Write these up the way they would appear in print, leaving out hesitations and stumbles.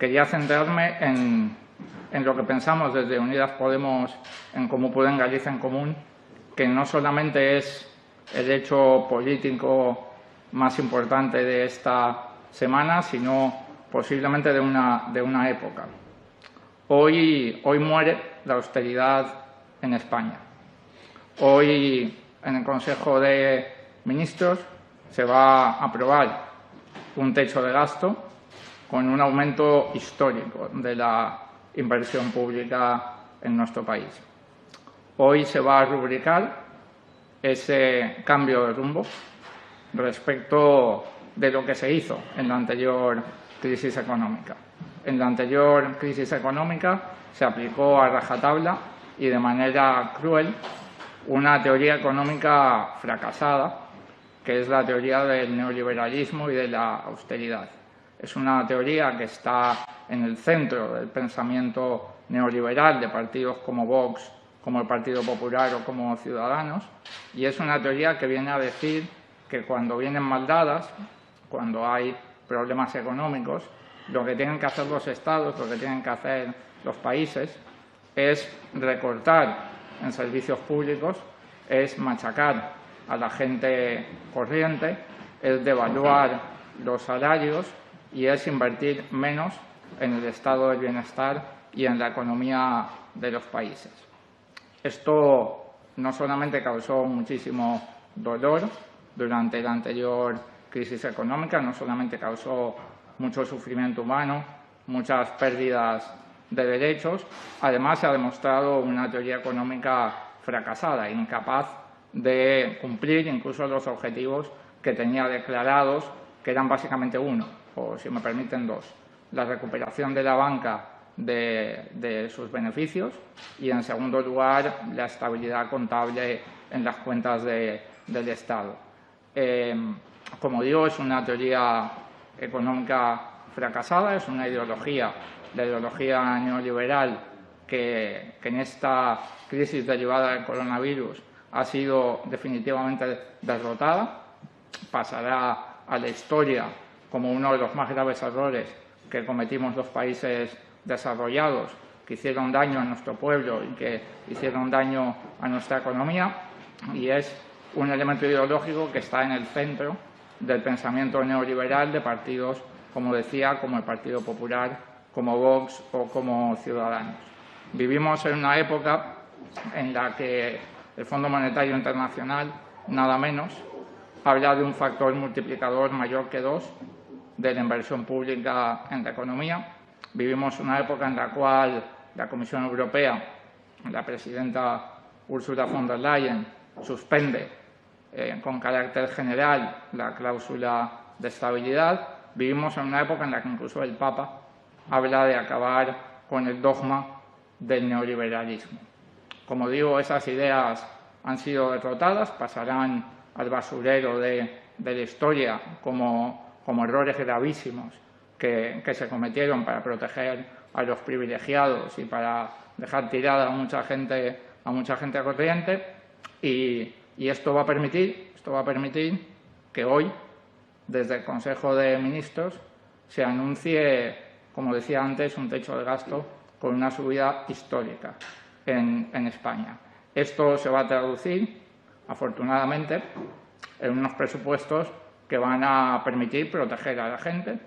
quería centrarme en lo que pensamos desde Unidas Podemos en Comú Podem Galicia en Común, que no solamente es el hecho político más importante de esta semana, sino posiblemente de una época. Hoy muere la austeridad en España. Hoy, en el Consejo de Ministros, se va a aprobar un techo de gasto con un aumento histórico de la inversión pública en nuestro país. Hoy se va a rubricar ese cambio de rumbo respecto de lo que se hizo en la anterior crisis económica. En la anterior crisis económica se aplicó a rajatabla y de manera cruel una teoría económica fracasada, que es la teoría del neoliberalismo y de la austeridad. Es una teoría que está en el centro del pensamiento neoliberal de partidos como Vox, como el Partido Popular o como Ciudadanos, y es una teoría que viene a decir que cuando vienen mal dadas, cuando hay problemas económicos, lo que tienen que hacer los estados, lo que tienen que hacer los países, es recortar en servicios públicos, es machacar a la gente corriente, es devaluar los salarios y es invertir menos en el estado del bienestar y en la economía de los países. Esto no solamente causó muchísimo dolor durante la anterior crisis económica, no solamente causó mucho sufrimiento humano, muchas pérdidas de derechos, además se ha demostrado una teoría económica fracasada, incapaz de cumplir incluso los objetivos que tenía declarados, que eran básicamente uno, o si me permiten dos: la recuperación de la banca de sus beneficios y, en segundo lugar, la estabilidad contable en las cuentas del Estado. Como digo, es una teoría económica fracasada, es una ideología, la ideología neoliberal, que en esta crisis derivada del coronavirus ha sido definitivamente derrotada, pasará a la historia como uno de los más graves errores que cometimos los países desarrollados, que hicieron daño a nuestro pueblo y que hicieron daño a nuestra economía, y es un elemento ideológico que está en el centro del pensamiento neoliberal de partidos, como decía, como el Partido Popular, como Vox o como Ciudadanos. Vivimos en una época en la que el Fondo Monetario Internacional, nada menos, habla de un factor multiplicador mayor que 2 de la inversión pública en la economía. Vivimos una época en la cual la Comisión Europea, la presidenta Ursula von der Leyen, suspende con carácter general la cláusula de estabilidad. Vivimos en una época en la que incluso el Papa habla de acabar con el dogma del neoliberalismo. Como digo, esas ideas han sido derrotadas, pasarán al basurero de la historia como errores gravísimos que se cometieron para proteger a los privilegiados y para dejar tirada a mucha gente corriente, y esto va a permitir que hoy, desde el Consejo de Ministros, se anuncie, como decía antes, un techo de gasto con una subida histórica en España. Esto se va a traducir, afortunadamente, en unos presupuestos que van a permitir proteger a la gente,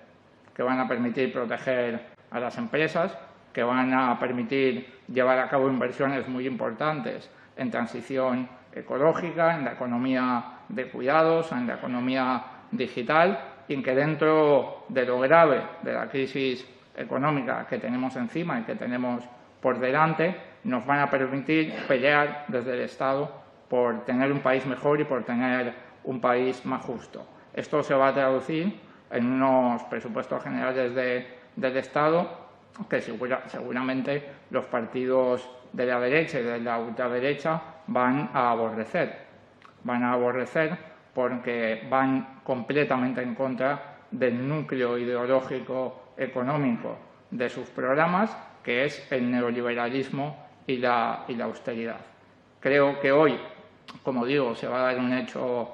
que van a permitir proteger a las empresas, que van a permitir llevar a cabo inversiones muy importantes en transición ecológica, en la economía de cuidados, en la economía digital, y que dentro de lo grave de la crisis económica que tenemos encima y que tenemos por delante, nos van a permitir pelear desde el Estado por tener un país mejor y por tener un país más justo. Esto se va a traducir en unos presupuestos generales del Estado que seguramente los partidos de la derecha y de la ultraderecha van a aborrecer. Van a aborrecer porque van completamente en contra del núcleo ideológico económico de sus programas, que es el neoliberalismo y la austeridad. Creo que hoy, como digo, se va a dar un hecho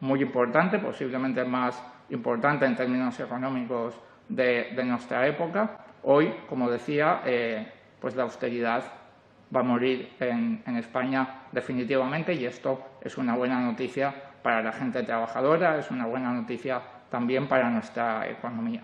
muy importante, posiblemente más importante en términos económicos de nuestra época. Hoy, como decía, pues la austeridad va a morir en España definitivamente, y esto es una buena noticia para la gente trabajadora, es una buena noticia también para nuestra economía.